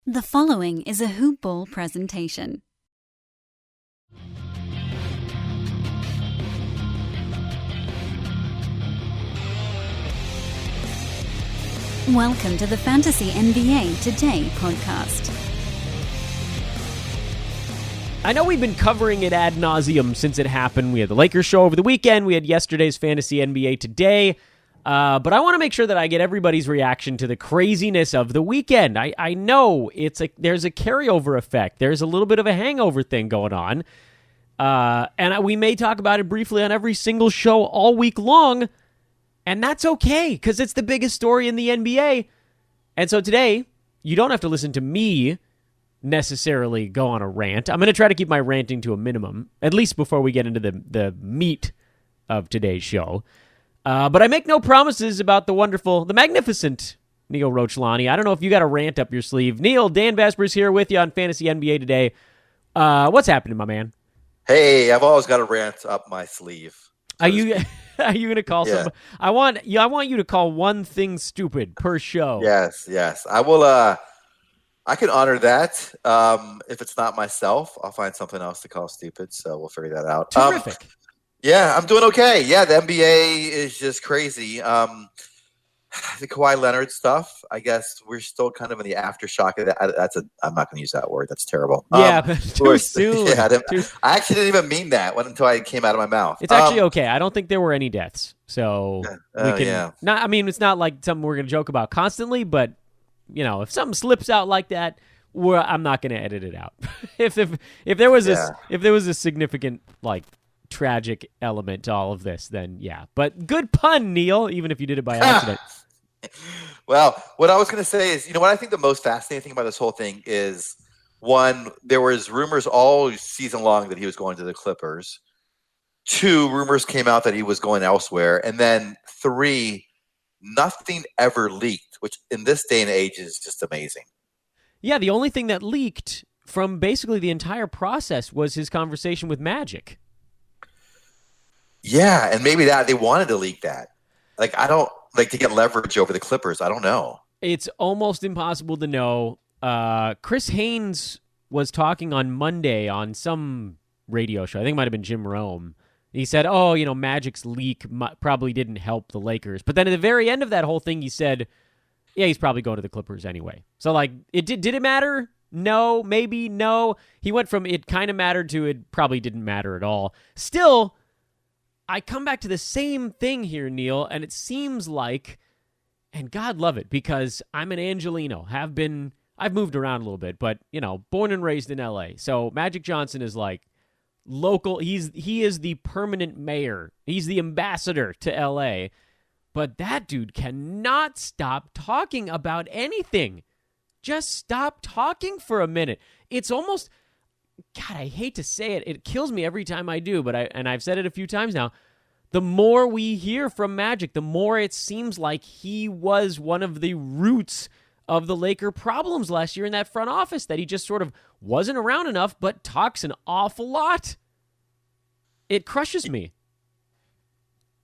The following is a Hoop Ball presentation. Welcome to the Fantasy NBA Today podcast. I know we've been covering it ad nauseum since it happened. We had the Lakers show over the weekend. We had yesterday's Fantasy NBA Today. But I want to make sure that I get everybody's reaction to the craziness of the weekend. I know there's a carryover effect. There's a little bit of a hangover thing going on. And we may talk about it briefly on every single show all week long. And that's okay, because it's the biggest story in the NBA. And so today, you don't have to listen to me necessarily go on a rant. I'm going to try to keep my ranting to a minimum, at least before we get into the meat of today's show. But I make no promises about the magnificent Neil Rochlani. I don't know if you got a rant up your sleeve. Neil, Dan Besbris here with you on Fantasy NBA Today. What's happening, my man? Hey, I've always got a rant up my sleeve. Are you going to call somebody? I want you to call one thing stupid per show. Yes. I will. I can honor that. If it's not myself, I'll find something else to call stupid. So we'll figure that out. Terrific. Yeah, I'm doing okay. Yeah, the NBA is just crazy. The Kawhi Leonard stuff, I guess we're still kind of in the aftershock of that. I'm not going to use that word. That's terrible. Yeah, but too soon. Yeah, I actually didn't even mean that until it came out of my mouth. It's actually okay. I don't think there were any deaths. So we can. Yeah. Not. I mean, it's not like something we're going to joke about constantly, but if something slips out like that, I'm not going to edit it out. if there was a significant tragic element to all of this, then yeah. But good pun, Neil, even if you did it by accident. Well, what I was going to say is, what I think the most fascinating thing about this whole thing is, one, there was rumors all season long that he was going to the Clippers. 2, rumors came out that he was going elsewhere. And then 3, nothing ever leaked, which in this day and age is just amazing. Yeah, the only thing that leaked from basically the entire process was his conversation with Magic. Yeah, and maybe that they wanted to leak that. I don't to get leverage over the Clippers. I don't know. It's almost impossible to know. Chris Haynes was talking on Monday on some radio show. I think it might have been Jim Rome. He said, Magic's leak probably didn't help the Lakers. But then at the very end of that whole thing, he said, yeah, he's probably going to the Clippers anyway. So, did it matter? No, maybe, no. He went from it kind of mattered to it probably didn't matter at all. Still, I come back to the same thing here, Neil, and it seems like, and God love it, because I'm an Angelino, I've moved around a little bit, but, born and raised in LA. So Magic Johnson is local. He is the permanent mayor. He's the ambassador to LA. But that dude cannot stop talking about anything. Just stop talking for a minute. It's almost, God, I hate to say it. It kills me every time I do, but I've said it a few times now. The more we hear from Magic, the more it seems like he was one of the roots of the Laker problems last year in that front office, that he just sort of wasn't around enough, but talks an awful lot. It crushes me.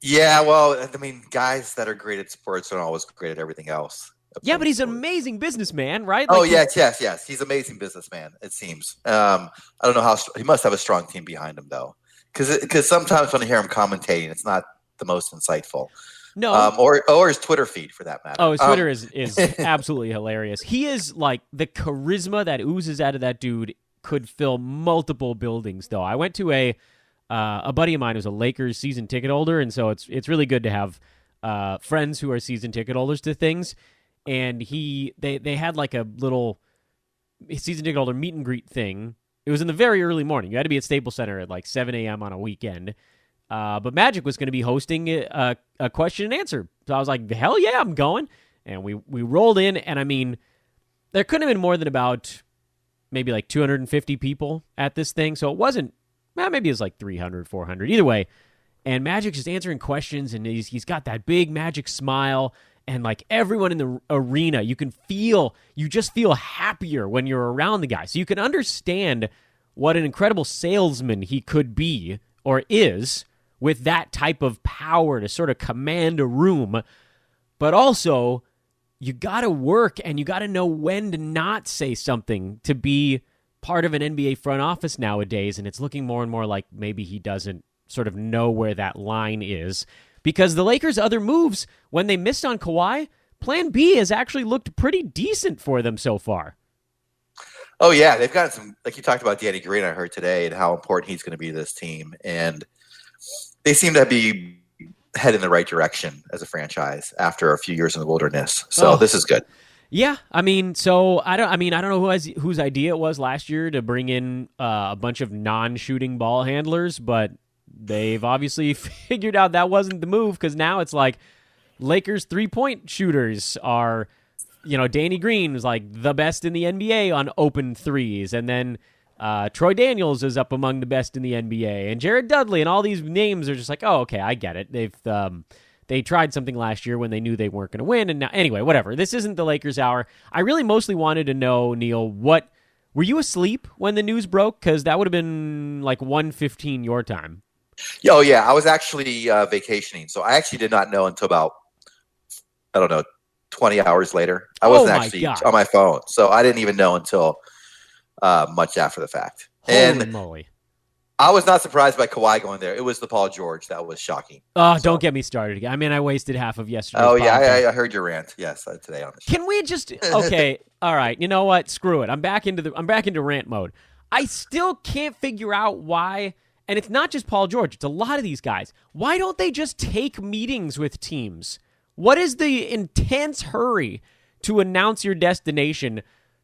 Yeah, well, I mean, guys that are great at sports are always great at everything else. Yeah, but he's an amazing businessman, right? Yes. He's an amazing businessman, it seems. I don't know how he must have a strong team behind him, though, because sometimes when I hear him commentating, it's not the most insightful. No, or his Twitter feed for that matter. Oh, his Twitter is absolutely hilarious. He is the charisma that oozes out of that dude could fill multiple buildings. Though I went to a buddy of mine who's a Lakers season ticket holder, and so it's really good to have friends who are season ticket holders to things. And they had a little season ticket holder meet and greet thing. It was in the very early morning. You had to be at Staples Center at 7 a.m. on a weekend. But Magic was going to be hosting a question and answer. So I was like, hell yeah, I'm going. And we rolled in, and I mean, there couldn't have been more than about maybe 250 people at this thing. So it wasn't, maybe it was 300, 400. Either way. And Magic's just answering questions, and he's got that big Magic smile. And everyone in the arena, you just feel happier when you're around the guy. So you can understand what an incredible salesman he could be or is with that type of power to sort of command a room. But also, you got to work and you got to know when to not say something to be part of an NBA front office nowadays. And it's looking more and more like maybe he doesn't sort of know where that line is, because the Lakers' other moves, when they missed on Kawhi, plan B has actually looked pretty decent for them so far. Oh, yeah. They've got some, like you talked about Danny Green, I heard today, and how important he's going to be to this team. And they seem to be head in the right direction as a franchise after a few years in the wilderness. So this is good. Yeah, I mean, so I don't know whose idea it was last year to bring in a bunch of non-shooting ball handlers, but they've obviously figured out that wasn't the move, because now it's like Lakers 3-point shooters are, Danny Green was like the best in the NBA on open threes, and then Troy Daniels is up among the best in the NBA, and Jared Dudley, and all these names are just like, oh, okay, I get it. They tried something last year when they knew they weren't going to win, and now, anyway, whatever. This isn't the Lakers hour. I really mostly wanted to know, Neil, were you asleep when the news broke? Because that would have been like 1:15 your time. Oh, yeah. I was actually vacationing, so I actually did not know until about, 20 hours later. I wasn't actually on my phone, so I didn't even know until much after the fact. Holy moly. I was not surprised by Kawhi going there. It was the Paul George that was shocking. Oh, don't get me started again. I mean, I wasted half of yesterday's podcast. Yeah, I heard your rant. Yes, today on the show. Can we just okay? All right. You know what? Screw it. I'm back into rant mode. I still can't figure out why, and it's not just Paul George. It's a lot of these guys. Why don't they just take meetings with teams? What is the intense hurry to announce your destination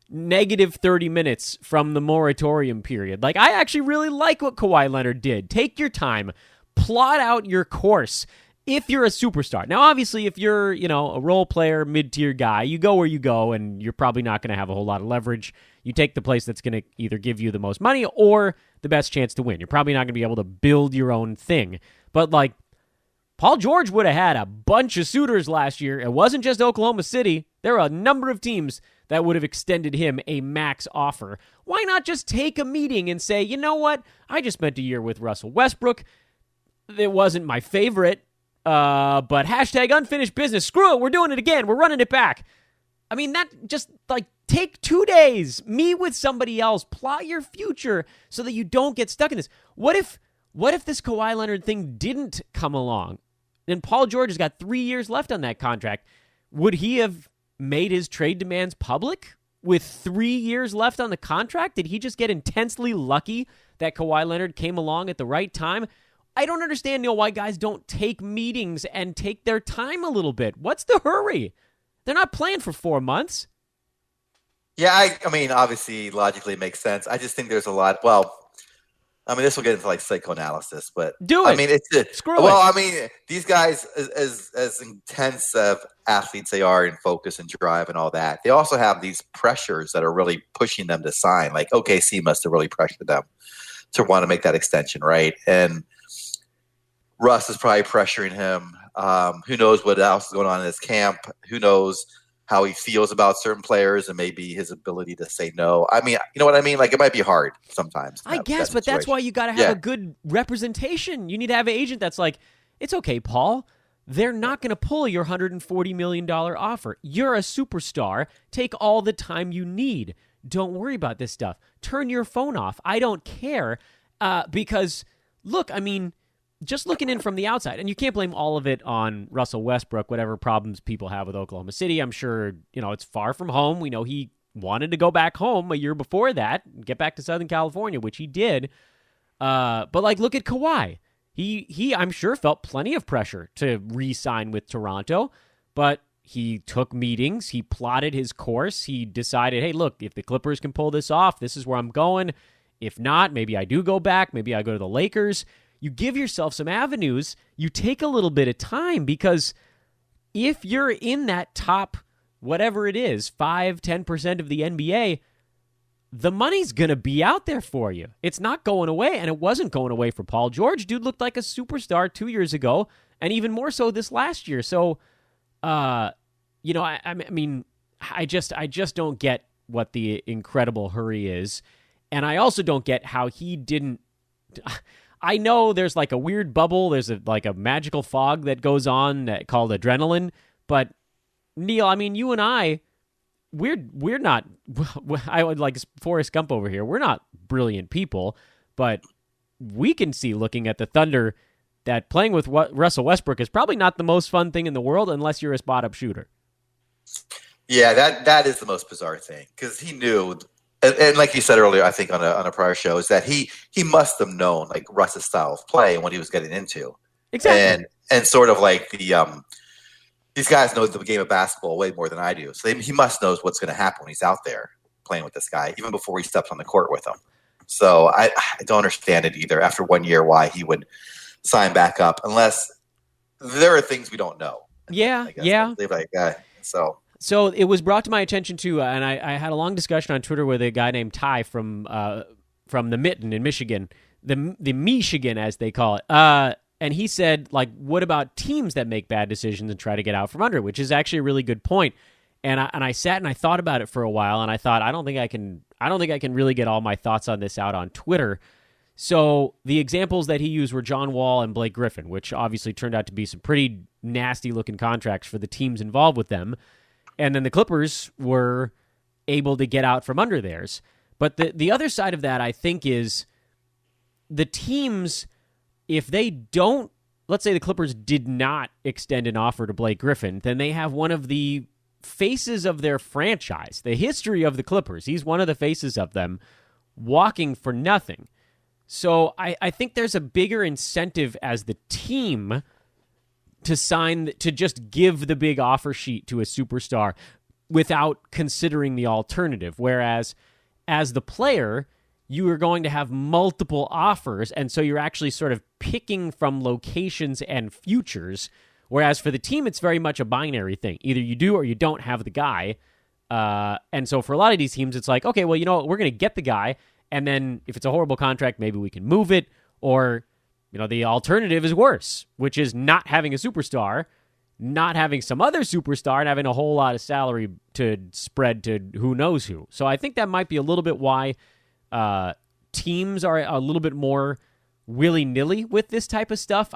negative 30 minutes from the moratorium period? Like, I actually really like what Kawhi Leonard did. Take your time. Plot out your course if you're a superstar. Now, obviously, if you're, a role player, mid-tier guy, you go where you go, and you're probably not going to have a whole lot of leverage. You take the place that's going to either give you the most money or the best chance to win. You're probably not going to be able to build your own thing. But, like, Paul George would have had a bunch of suitors last year. It wasn't just Oklahoma City. There were a number of teams that would have extended him a max offer. Why not just take a meeting and say, you know what? I just spent a year with Russell Westbrook. It wasn't my favorite, but hashtag unfinished business. Screw it. We're doing it again. We're running it back. I mean, that just like take 2 days, meet with somebody else, plot your future so that you don't get stuck in this. What if this Kawhi Leonard thing didn't come along? Then Paul George has got 3 years left on that contract. Would he have made his trade demands public with 3 years left on the contract? Did he just get intensely lucky that Kawhi Leonard came along at the right time? I don't understand, Neil, why guys don't take meetings and take their time a little bit. What's the hurry? They're not playing for 4 months. Yeah, I mean, obviously, logically it makes sense. I just think there's a lot. Well, I mean, this will get into like psychoanalysis, but do it. I mean, Screw it. Well, I mean, these guys, as intense of athletes they are in focus and drive and all that, they also have these pressures that are really pushing them to sign. Like OKC must have really pressured them to want to make that extension, right? And Russ is probably pressuring him. Who knows what else is going on in his camp? Who knows how he feels about certain players and maybe his ability to say no. I mean, you know what I mean? Like, it might be hard sometimes. I guess, but that's why you got to have a good representation. You need to have an agent that's like, it's okay, Paul. They're not going to pull your $140 million offer. You're a superstar. Take all the time you need. Don't worry about this stuff. Turn your phone off. I don't care. Because, look, I mean, just looking in from the outside, and you can't blame all of it on Russell Westbrook, whatever problems people have with Oklahoma City. I'm sure, it's far from home. We know he wanted to go back home a year before that, get back to Southern California, which he did. But, like, look at Kawhi. He I'm sure, felt plenty of pressure to re-sign with Toronto, but he took meetings. He plotted his course. He decided, hey, look, if the Clippers can pull this off, this is where I'm going. If not, maybe I do go back. Maybe I go to the Lakers. You give yourself some avenues. You take a little bit of time, because if you're in that top, whatever it is, 5-10% of the NBA, the money's going to be out there for you. It's not going away, and it wasn't going away for Paul George. Dude looked like a superstar 2 years ago, and even more so this last year. So, I mean, I just don't get what the incredible hurry is, and I also don't get how he didn't. I know there's like a weird bubble. There's like a magical fog that goes on called adrenaline, but Neil, I mean, you and we're not, I would like Forrest Gump over here. We're not brilliant people, but we can see looking at the Thunder that playing with Russell Westbrook is probably not the most fun thing in the world unless you're a spot-up shooter. Yeah, that is the most bizarre thing because he knew, and like you said earlier, I think on a prior show, is that he must have known like Russ's style of play and what he was getting into. Exactly. And sort of like these guys know the game of basketball way more than I do. So he must knows what's going to happen when he's out there playing with this guy, even before he steps on the court with him. So I don't understand it either after 1 year why he would sign back up unless there are things we don't know. Yeah. So it was brought to my attention too, and I had a long discussion on Twitter with a guy named Ty from the Mitten in Michigan, the Michigan as they call it. And he said, like, what about teams that make bad decisions and try to get out from under, which is actually a really good point. And I sat and I thought about it for a while, and I thought I don't think I can really get all my thoughts on this out on Twitter. So the examples that he used were John Wall and Blake Griffin, which obviously turned out to be some pretty nasty looking contracts for the teams involved with them. And then the Clippers were able to get out from under theirs. But the other side of that, I think, is the teams, if they don't, let's say the Clippers did not extend an offer to Blake Griffin, then they have one of the faces of their franchise, the history of the Clippers. He's one of the faces of them walking for nothing. So I think there's a bigger incentive as the team to just give the big offer sheet to a superstar without considering the alternative. Whereas as the player, you are going to have multiple offers, and so you're actually sort of picking from locations and futures. Whereas for the team, it's very much a binary thing. Either you do or you don't have the guy. And so for a lot of these teams, it's like, okay, well, you know what? We're going to get the guy, and then if it's a horrible contract, maybe we can move it, or the alternative is worse, which is not having a superstar, not having some other superstar, and having a whole lot of salary to spread to who knows who. So I think that might be a little bit why teams are a little bit more willy-nilly with this type of stuff.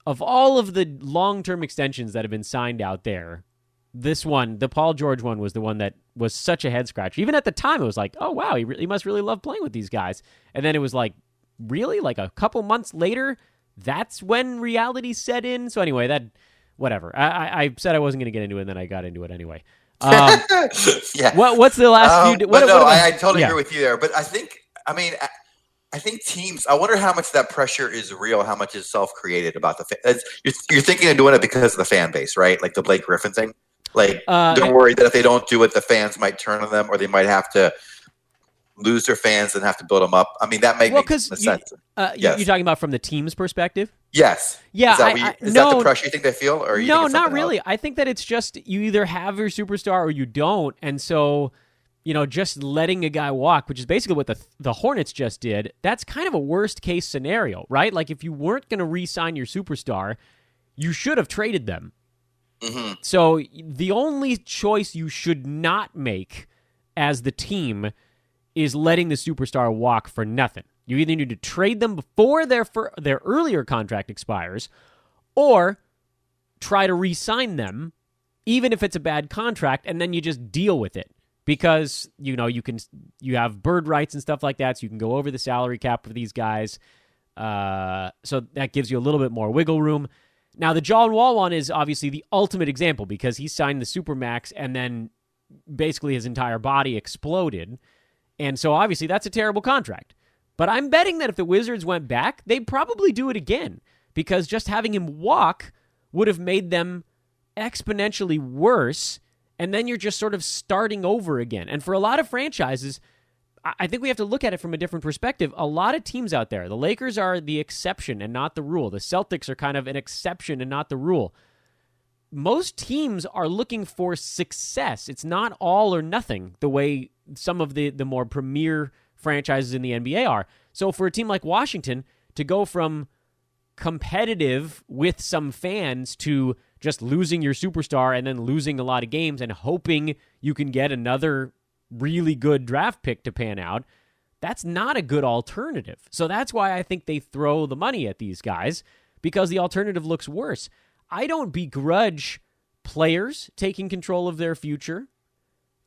Of all of the long-term extensions that have been signed out there, this one, the Paul George one, was the one that was such a head-scratcher. Even at the time, it was like, oh, wow, he must really love playing with these guys. And then it was like, really? Like a couple months later, that's when reality set in? So anyway, whatever. I said I wasn't going to get into it, and then I got into it anyway. Yeah. What's the last few? I totally agree with you there. But I think teams, I wonder how much that pressure is real, how much is self-created about you're thinking of doing it because of the fan base, right? Like the Blake Griffin thing. Like, they're worried that if they don't do it, the fans might turn on them, or they might have to lose their fans and have to build them up. I mean, that makes sense. Yes. You're talking about from the team's perspective? Yes. Yeah. Is that the pressure you think they feel? Or no, not really. I think that it's just you either have your superstar or you don't. And so, just letting a guy walk, which is basically what the Hornets just did, that's kind of a worst case scenario, right? Like if you weren't going to re-sign your superstar, you should have traded them. Mm-hmm. So the only choice you should not make as the team is letting the superstar walk for nothing. You either need to trade them before their earlier contract expires, or try to re-sign them, even if it's a bad contract, and then you just deal with it. Because, you have bird rights and stuff like that, so you can go over the salary cap for these guys. So that gives you a little bit more wiggle room. Now, the John Wall one is obviously the ultimate example because he signed the Supermax and then basically his entire body exploded. And so obviously that's a terrible contract. But I'm betting that if the Wizards went back, they'd probably do it again because just having him walk would have made them exponentially worse, and then you're just sort of starting over again. And for a lot of franchises, I think we have to look at it from a different perspective. A lot of teams out there, the Lakers are the exception and not the rule. The Celtics are kind of an exception and not the rule. Most teams are looking for success. It's not all or nothing the way some of the more premier franchises in the NBA are. So for a team like Washington to go from competitive with some fans to just losing your superstar and then losing a lot of games and hoping you can get another really good draft pick to pan out, that's not a good alternative. So that's why I think they throw the money at these guys, because the alternative looks worse. I don't begrudge players taking control of their future.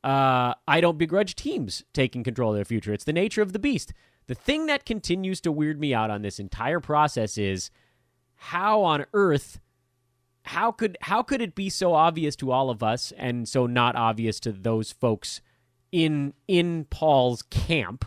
I don't begrudge teams taking control of their future. It's the nature of the beast. The thing that continues to weird me out on this entire process is how on earth, how could it be so obvious to all of us and so not obvious to those folks in Paul's camp?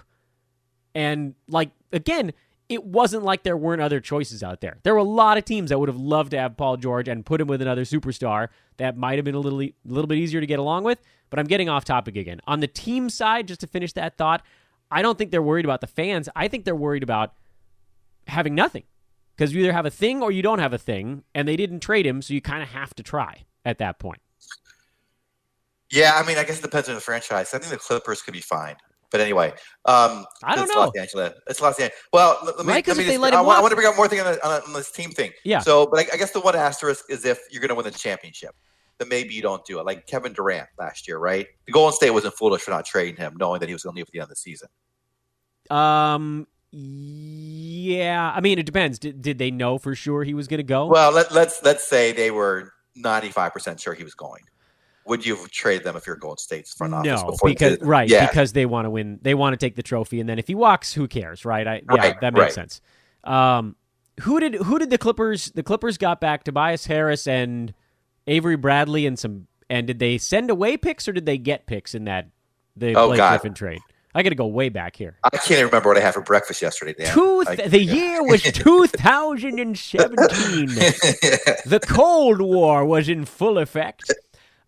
And like, again, it wasn't like there weren't other choices out there. There were a lot of teams that would have loved to have Paul George and put him with another superstar that might have been a little bit easier to get along with, but I'm getting off topic again. On the team side, just to finish that thought, I don't think they're worried about the fans. I think they're worried about having nothing, because you either have a thing or you don't have a thing, and they didn't trade him, so you kind of have to try at that point. Yeah, I mean, I guess it depends on the franchise. I think the Clippers could be fine. But anyway, I don't know. Los Angeles. It's Los Angeles. Well, let me I want to bring up more thing on this team thing. Yeah. So, but I guess the one asterisk is if you're going to win the championship, then maybe you don't do it. Like Kevin Durant last year, right? The Golden State wasn't foolish for not trading him, knowing that he was going to leave at the end of the season. Yeah. I mean, it depends. Did they know for sure he was going to go? Well, let's say they were 95% sure he was going. Would you have traded them if you're Golden State's front office? No, because they want to win. They want to take the trophy, and then if he walks, who cares, right? That makes sense. Who did the Clippers? The Clippers got back Tobias Harris and Avery Bradley and did they send away picks or did they get picks in the Blake Griffin trade? I got to go way back here. I can't even remember what I had for breakfast yesterday, Dan. The year was 2017. The Cold War was in full effect.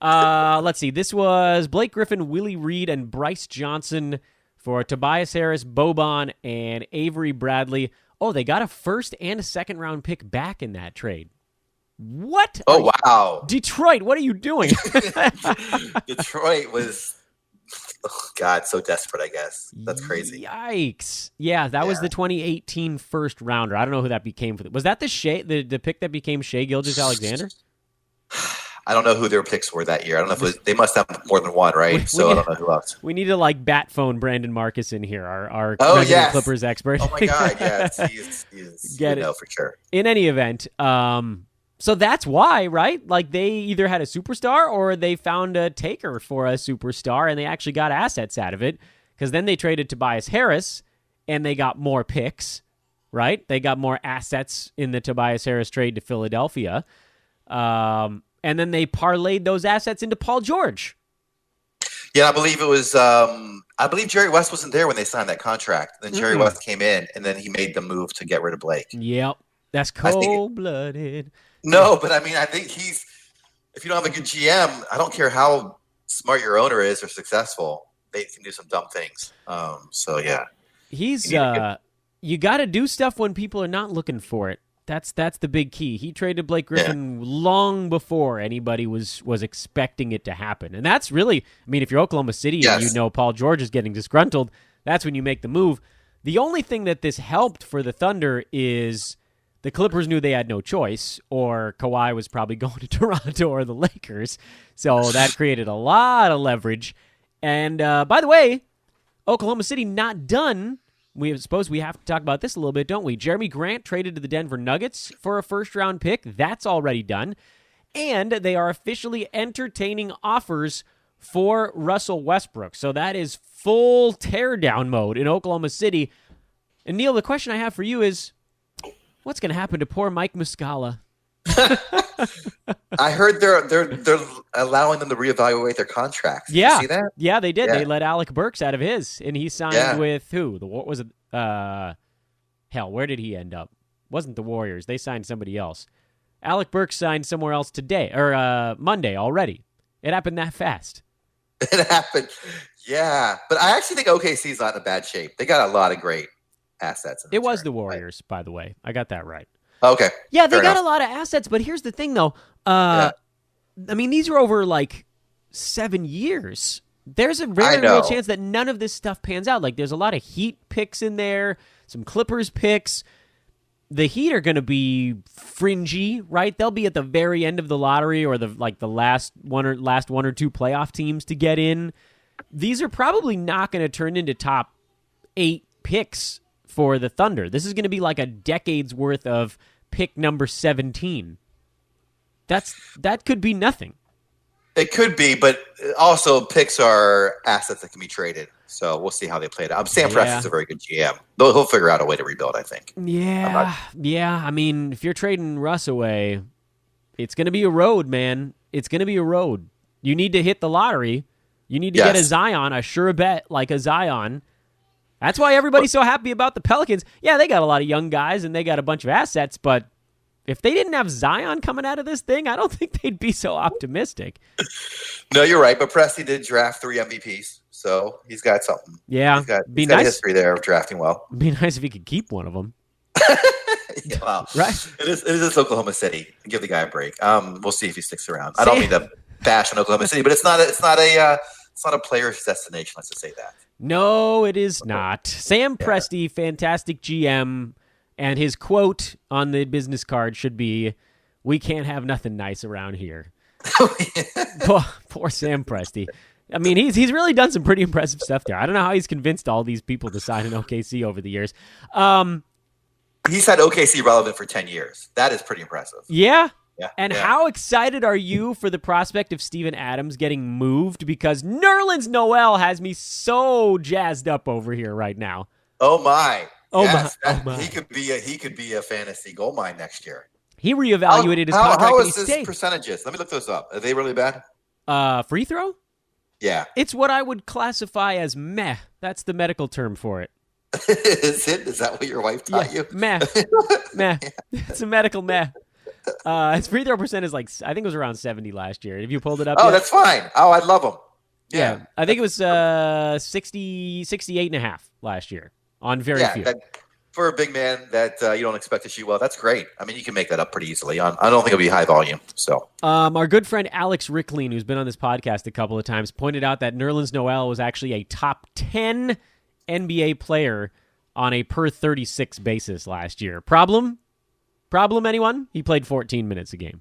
Let's see. This was Blake Griffin, Willie Reed, and Bryce Johnson for Tobias Harris, Boban, and Avery Bradley. Oh, they got a first and a second round pick back in that trade. What? Oh, wow. Detroit, what are you doing? Detroit was, so desperate, I guess. That's crazy. Yikes. Yeah, that was the 2018 first rounder. I don't know who that became. Was that the pick that became Shai Gilgeous-Alexander? I don't know who their picks were that year. I don't know if they must have more than one, right? I don't know who else. We need to bat phone Brandon Marcus in here, our Clippers expert. Oh my God, yes, he's get it for sure. In any event, so that's why, right? Like they either had a superstar or they found a taker for a superstar, and they actually got assets out of it. Because then they traded Tobias Harris, and they got more picks, right? They got more assets in the Tobias Harris trade to Philadelphia. And then they parlayed those assets into Paul George. Yeah, I believe it was. I believe Jerry West wasn't there when they signed that contract. Then Jerry West came in, and then he made the move to get rid of Blake. Yep, that's cold-blooded. No, but I mean, I think if you don't have a good GM, I don't care how smart your owner is or successful, they can do some dumb things. So yeah, you got to do stuff when people are not looking for it. That's the big key. He traded Blake Griffin long before anybody was expecting it to happen. And that's really, I mean, if you're Oklahoma City and you know Paul George is getting disgruntled, that's when you make the move. The only thing that this helped for the Thunder is the Clippers knew they had no choice, or Kawhi was probably going to Toronto or the Lakers. So that created a lot of leverage. And by the way, Oklahoma City not done. We suppose we have to talk about this a little bit, don't we? Jeremy Grant traded to the Denver Nuggets for a first-round pick. That's already done. And they are officially entertaining offers for Russell Westbrook. So that is full teardown mode in Oklahoma City. And Neil, the question I have for you is, what's going to happen to poor Mike Muscala? I heard they're allowing them to reevaluate their contracts. Did you see that? Yeah, they did. Yeah. They let Alec Burks out of his, and he signed with who? What was it? Where did he end up? Wasn't the Warriors? They signed somebody else. Alec Burks signed somewhere else today or Monday already. It happened that fast. It happened. Yeah, but I actually think OKC's not in a bad shape. They got a lot of great assets. It was the Warriors, by the way. I got that right. Okay. Yeah, they got a lot of assets, but here's the thing, though. I mean, these are over 7 years. There's a very real chance that none of this stuff pans out. There's a lot of Heat picks in there, some Clippers picks. The Heat are going to be fringy, right? They'll be at the very end of the lottery or the last one or two playoff teams to get in. These are probably not going to turn into top 8 picks for the Thunder. This is going to be like a decade's worth of pick number 17. That could be nothing. It could be, but also picks are assets that can be traded. So we'll see how they play it out. Sam Presti's a very good GM. He'll figure out a way to rebuild, I think. Yeah. I mean, if you're trading Russ away, it's going to be a road, man. It's going to be a road. You need to hit the lottery. You need to get a Zion, a sure bet like a Zion. That's why everybody's so happy about the Pelicans. Yeah, they got a lot of young guys and they got a bunch of assets, but if they didn't have Zion coming out of this thing, I don't think they'd be so optimistic. No, you're right. But Presti did draft 3 MVPs, so he's got something. Yeah, he's got a history there of drafting well. It'd be nice if he could keep one of them. Yeah, well, right? It is Oklahoma City. Give the guy a break. We'll see if he sticks around. I don't mean to bash on Oklahoma City, but it's not a player's destination. Let's just say that. No, it is not. Sam Presti, fantastic GM. And his quote on the business card should be, "We can't have nothing nice around here." Poor Sam Presti. I mean, he's really done some pretty impressive stuff there. I don't know how he's convinced all these people to sign in OKC over the years. He's had OKC relevant for 10 years. That is pretty impressive. Yeah? How excited are you for the prospect of Steven Adams getting moved? Because Nerlens Noel has me so jazzed up over here right now. Oh, my. My. He could be a fantasy gold mine next year. He reevaluated his contract. How is his percentages? Let me look those up. Are they really bad? Free throw? Yeah. It's what I would classify as meh. That's the medical term for it. Is it? Is that what your wife taught you? Meh. Meh. It's a medical meh. His free throw percent is I think it was around 70 last year. Have you pulled it up? Oh, that's fine. Oh, I love him. Yeah. I think it was 68.5 last year. On very few. For a big man that you don't expect to shoot well, that's great. I mean, you can make that up pretty easily. I don't think it'll be high volume. So, our good friend Alex Ricklean, who's been on this podcast a couple of times, pointed out that Nerlens Noel was actually a top 10 NBA player on a per 36 basis last year. Problem, anyone? He played 14 minutes a game.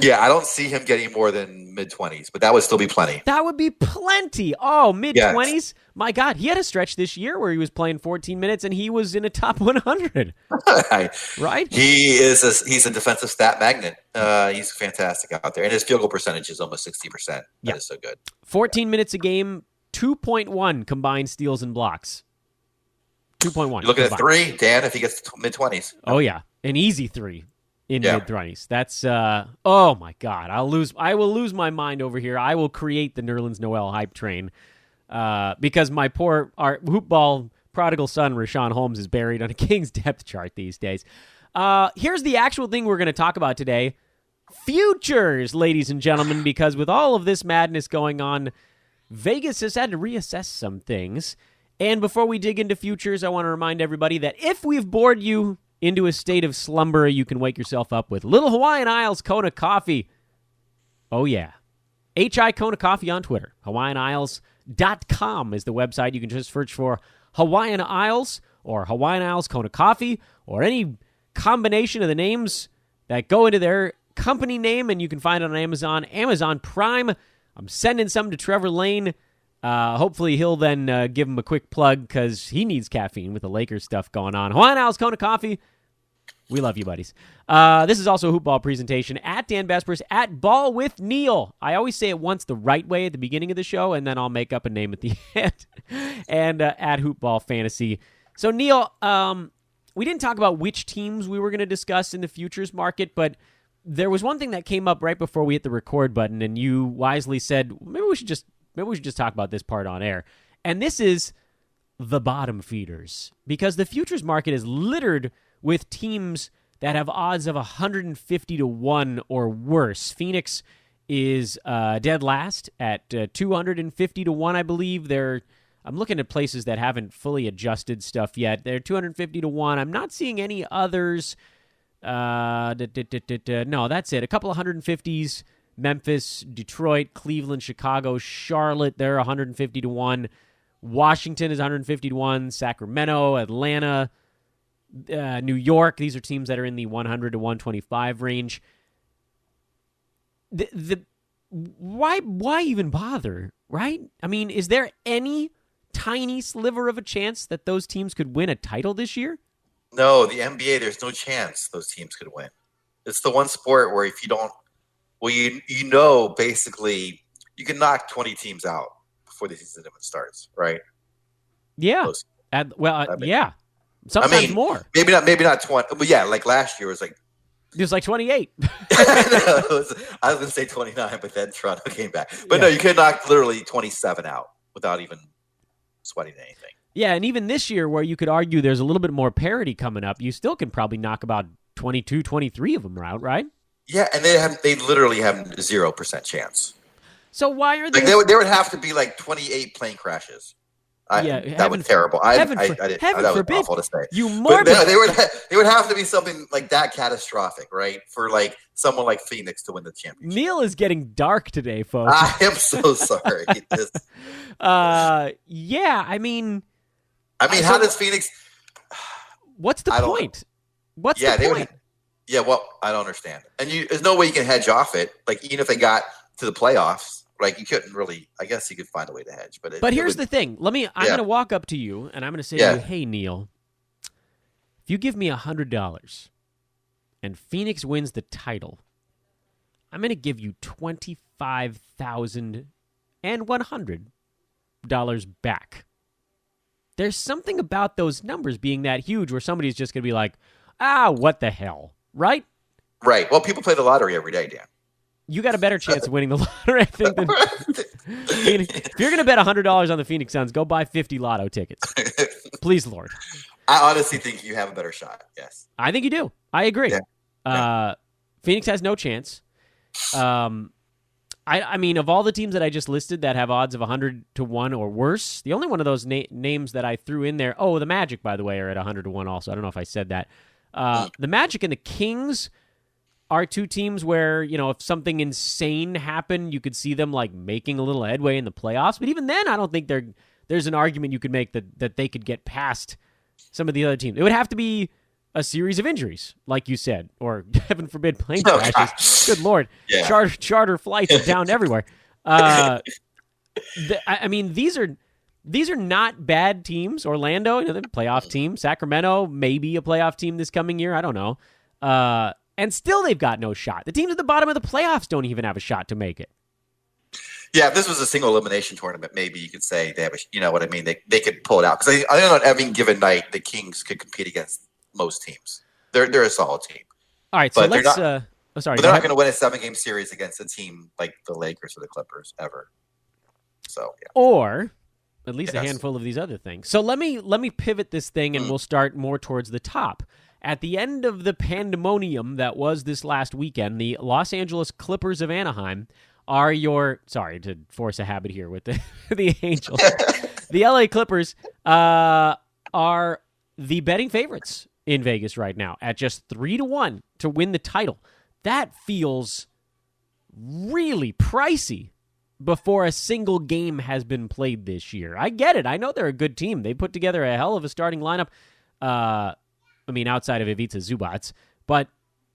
Yeah, I don't see him getting more than mid-20s, but that would still be plenty. That would be plenty. Oh, mid-20s? Yes. My God, he had a stretch this year where he was playing 14 minutes and he was in a top 100. Right? He's a defensive stat magnet. He's fantastic out there. And his field goal percentage is almost 60%. That is so good. 14 minutes a game, 2.1 combined steals and blocks. 2.1. You're looking at 3, Dan, if he gets mid-20s. Oh, yeah. An easy 3 in mid-20s. That's, oh, my God. I will lose my mind over here. I will create the Nerlens Noel hype train because our hoopball prodigal son, Rashawn Holmes, is buried on a Kings depth chart these days. Here's the actual thing we're going to talk about today. Futures, ladies and gentlemen, because with all of this madness going on, Vegas has had to reassess some things. And before we dig into futures, I want to remind everybody that if we've bored you into a state of slumber, you can wake yourself up with Little Hawaiian Isles Kona Coffee. Oh, yeah. HI Kona Coffee on Twitter. HawaiianIsles.com is the website. You can just search for Hawaiian Isles or Hawaiian Isles Kona Coffee or any combination of the names that go into their company name, and you can find it on Amazon, Amazon Prime. I'm sending some to Trevor Lane. Hopefully he'll then give him a quick plug because he needs caffeine with the Lakers stuff going on. Hawaiian Isles Kona Coffee. We love you, buddies. This is also a hoop ball presentation at Dan Besbris at Ball with Neil. I always say it once the right way at the beginning of the show, and then I'll make up a name at the end. And at Hoop Ball Fantasy. So, Neil, we didn't talk about which teams we were going to discuss in the futures market, but there was one thing that came up right before we hit the record button, and you wisely said, maybe we should just talk about this part on air. And this is the bottom feeders, because the futures market is littered with teams that have odds of 150 to 1 or worse. Phoenix is dead last at 250 to 1, I believe. I'm looking at places that haven't fully adjusted stuff yet. They're 250 to 1. I'm not seeing any others. No, that's it. A couple of 150s. Memphis, Detroit, Cleveland, Chicago, Charlotte, they're 150 to 1. Washington is 150 to 1. Sacramento, Atlanta, New York, these are teams that are in the 100 to 125 range. Why even bother, right? I mean, is there any tiny sliver of a chance that those teams could win a title this year? No, the NBA, there's no chance those teams could win. It's the one sport where if you don't Well, you know, basically, you can knock 20 teams out before the season even starts, right? Yeah. Close. Yeah. Sometimes more. Maybe not 20, but yeah, like last year it was like it was like 28. I was going to say 29, but then Toronto came back. But no, you can knock literally 27 out without even sweating anything. Yeah, and even this year where you could argue there's a little bit more parity coming up, you still can probably knock about 22, 23 of them out, right? Yeah, and they literally have 0% chance. So why are there would have to be like 28 plane crashes. That was terrible. Heaven that forbid, was awful to say. You morbid. They would have to be something like that catastrophic, right? For like someone like Phoenix to win the championship. Neil is getting dark today, folks. I am so sorry. Yeah, I mean, how does Phoenix? What's the point? What's the point? Well, I don't understand. And there's no way you can hedge off it. Like even if they got to the playoffs. Like you couldn't really. I guess you could find a way to hedge, but here's the thing. I'm going to walk up to you and I'm going to say to you, "Hey, Neil, if you give me $100 and Phoenix wins the title, I'm going to give you $25,100 back." There's something about those numbers being that huge where somebody's just going to be like, what the hell, right? Right. Well, people play the lottery every day, Dan. You got a better chance of winning the lottery, I think, than if you're going to bet $100 on the Phoenix Suns, go buy 50 lotto tickets. Please, Lord. I honestly think you have a better shot, yes. I think you do. I agree. Yeah. Phoenix has no chance. I mean, of all the teams that I just listed that have odds of 100 to 1 or worse, the only one of those names that I threw in there, the Magic, by the way, are at 100 to 1 also. I don't know if I said that. The Magic and the Kings are two teams where, if something insane happened, you could see them like making a little headway in the playoffs. But even then, I don't think there's an argument you could make that they could get past some of the other teams. It would have to be a series of injuries, like you said, or heaven forbid, plane crashes. Good Lord. Yeah. Charter flights down everywhere. I mean, these are not bad teams. Orlando, they're a playoff team. Sacramento, maybe a playoff team this coming year. I don't know. And still they've got no shot. The teams at the bottom of the playoffs don't even have a shot to make it. Yeah, if this was a single elimination tournament, maybe you could say they have you know what I mean? They could pull it out. Because I think on every given night, the Kings could compete against most teams. They're a solid team. All right, so let's... But they're not going to win a 7-game series against a team like the Lakers or the Clippers ever. So, yeah. Or at least a handful of these other things. So let me pivot this thing, and we'll start more towards the top. At the end of the pandemonium that was this last weekend, the Los Angeles Clippers of Anaheim are sorry to force a habit here with the Angels. The LA Clippers are the betting favorites in Vegas right now at just 3-1 to win the title. That feels really pricey before a single game has been played this year. I get it. I know they're a good team. They put together a hell of a starting lineup. Outside of Ivica Zubats, but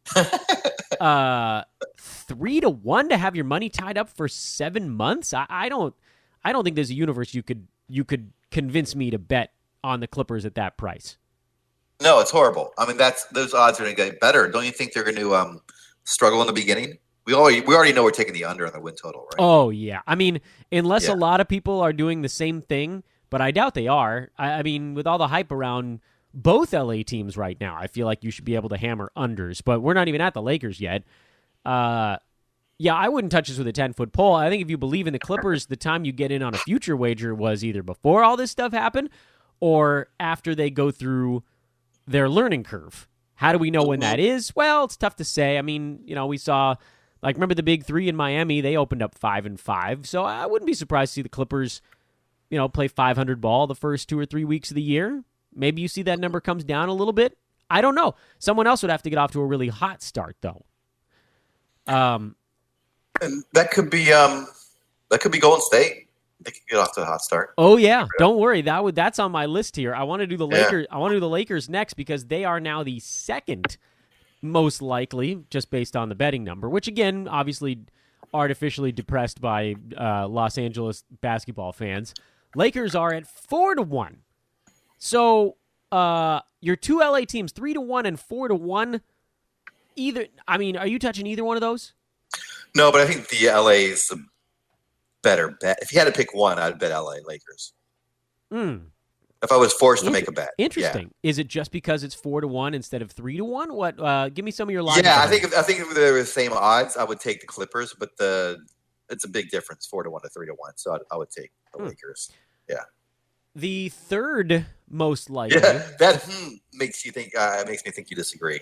3-1 to have your money tied up for 7 months. I don't think there's a universe you could convince me to bet on the Clippers at that price. No, it's horrible. I mean, those odds are going to get better. Don't you think they're going to struggle in the beginning? We already know we're taking the under on the win total, right? Oh yeah. I mean, unless a lot of people are doing the same thing, but I doubt they are. I mean, with all the hype around both LA teams right now, I feel like you should be able to hammer unders, but we're not even at the Lakers yet. I wouldn't touch this with a 10-foot pole. I think if you believe in the Clippers, the time you get in on a future wager was either before all this stuff happened or after they go through their learning curve. How do we know when that is? Well, it's tough to say. I mean, we saw, remember the big three in Miami? They opened up 5-5, so I wouldn't be surprised to see the Clippers, play 500 ball the first 2 or 3 weeks of the year. Maybe you see that number comes down a little bit. I don't know. Someone else would have to get off to a really hot start, though. And that could be Golden State. They could get off to a hot start. Oh yeah, don't worry. That's on my list here. I want to do the Lakers. I want to do the Lakers next because they are now the second most likely, just based on the betting number. Which again, obviously, artificially depressed by Los Angeles basketball fans. Lakers are at 4-1. So, your two LA teams, 3-1 and 4-1. Are you touching either one of those? No, but I think the LA's a better bet. If you had to pick one, I'd bet LA Lakers. If I was forced to make a bet. Interesting. Yeah. Is it just because it's 4-1 instead of 3-1? What? Give me some of your logic. Yeah, I think if they were the same odds, I would take the Clippers, but it's a big difference, 4-1 to 3-1. So I would take the Lakers. Yeah. The third most likely. Yeah, that makes you think. Makes me think you disagree.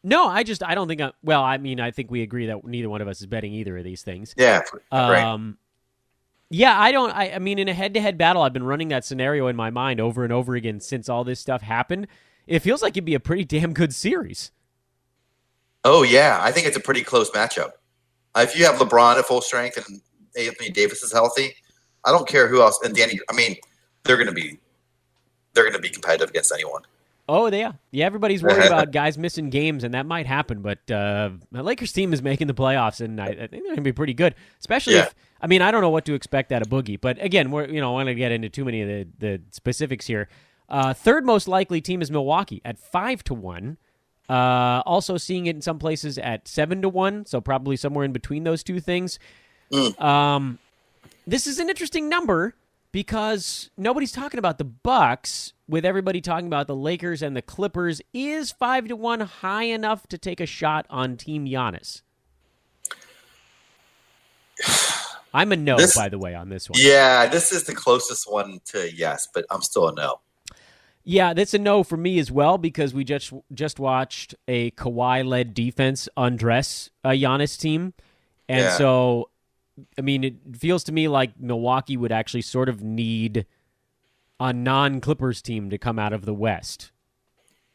No, I don't think. I think we agree that neither one of us is betting either of these things. Yeah. Right. Yeah, I don't. I mean, in a head-to-head battle, I've been running that scenario in my mind over and over again since all this stuff happened. It feels like it'd be a pretty damn good series. Oh yeah, I think it's a pretty close matchup. If you have LeBron at full strength and Anthony Davis is healthy, I don't care who else. And Danny, I mean, they're going to be competitive against anyone. Oh, yeah. Everybody's worried about guys missing games, and that might happen. But the Lakers team is making the playoffs, and I think they're going to be pretty good. Especially if, I don't know what to expect out of Boogie. But again, I don't want to get into too many of the specifics here. Third most likely team is Milwaukee at 5-1. Also seeing it in some places at 7-1, so probably somewhere in between those two things. This is an interesting number because nobody's talking about the Bucks, with everybody talking about the Lakers and the Clippers. Is 5-1 high enough to take a shot on Team Giannis? I'm a no, by the way, on this one. Yeah, this is the closest one to yes, but I'm still a no. Yeah, that's a no for me as well, because we just watched a Kawhi-led defense undress a Giannis team. And so, it feels to me like Milwaukee would actually sort of need a non-Clippers team to come out of the West.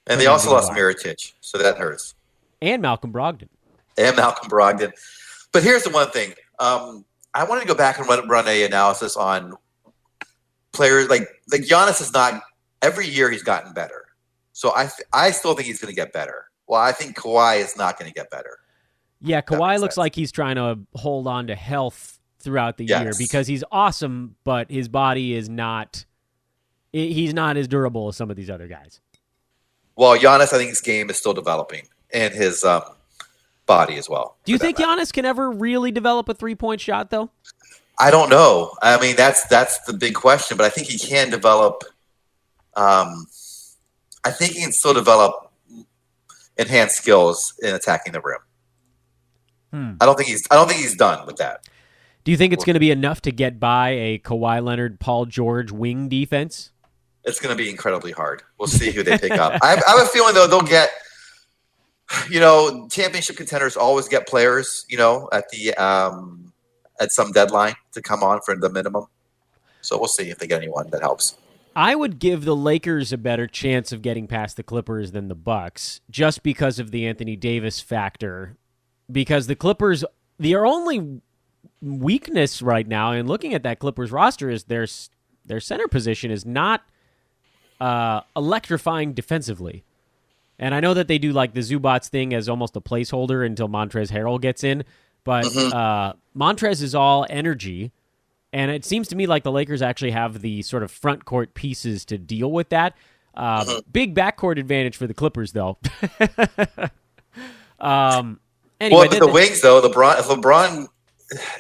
And they also lost Mirotic, so that hurts. And Malcolm Brogdon. But here's the one thing. I wanted to go back and run an analysis on players. Like Giannis is not – every year he's gotten better. So I still think he's going to get better. Well, I think Kawhi is not going to get better. Yeah, Kawhi looks like he's trying to hold on to health throughout the year because he's awesome, but his body is not – he's not as durable as some of these other guys. Well, Giannis, I think his game is still developing, and his body as well. Do you think Giannis can ever really develop a three-point shot, though? I don't know. I mean, that's the big question, but I think he can develop. I think he can still develop enhanced skills in attacking the rim. I don't think he's done with that. Do you think it's going to be enough to get by a Kawhi Leonard, Paul George wing defense? It's going to be incredibly hard. We'll see who they pick up. I have a feeling, though, they'll get, championship contenders always get players, at some deadline to come on for the minimum. So we'll see if they get anyone that helps. I would give the Lakers a better chance of getting past the Clippers than the Bucks, just because of the Anthony Davis factor. Because the Clippers, their only weakness right now, and looking at that Clippers roster, is their center position is not electrifying defensively. And I know that they do like the Zubats thing as almost a placeholder until Montrezl Harrell gets in, but Montrez is all energy, and it seems to me like the Lakers actually have the sort of front court pieces to deal with that. Big backcourt advantage for the Clippers, though. Anyway, but the wings, though, if LeBron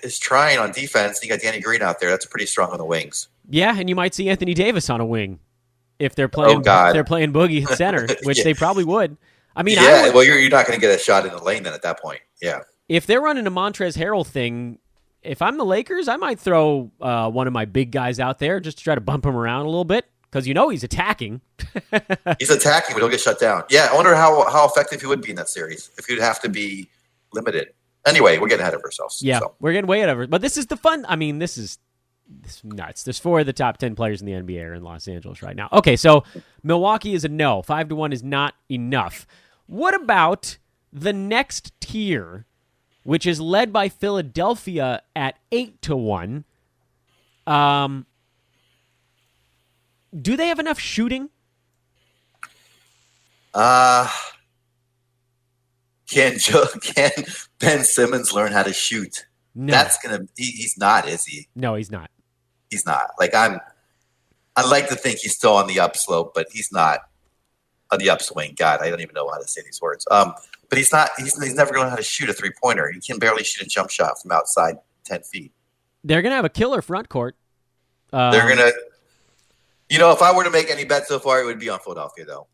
is trying on defense, you got Danny Green out there. That's pretty strong on the wings. Yeah, and you might see Anthony Davis on a wing if they're playing. They're playing Boogie at center, which they probably would. Well, you're not going to get a shot in the lane then at that point. Yeah. If they're running a Montrezl Harrell thing, if I'm the Lakers, I might throw one of my big guys out there just to try to bump him around a little bit because he's attacking. He's attacking, but he'll get shut down. Yeah, I wonder how effective he would be in that series if he'd have to be limited. Anyway, we're getting ahead of ourselves. Yeah, we're getting way ahead of it. But this is the fun. This is nuts. There's 4 of the top 10 players in the NBA are in Los Angeles right now. Okay, so Milwaukee is a no. 5-1 is not enough. What about the next tier, which is led by Philadelphia at 8-1? Do they have enough shooting? Can Ben Simmons learn how to shoot? No. He's not, is he? No, he's not. He's not. I'd like to think he's still on the upslope, but he's not on the upswing. God, I don't even know how to say these words. But he's not. He's never going to know how to shoot a 3-pointer. He can barely shoot a jump shot from outside 10 feet. They're going to have a killer front court. They're going to. If I were to make any bet so far, it would be on Philadelphia, though.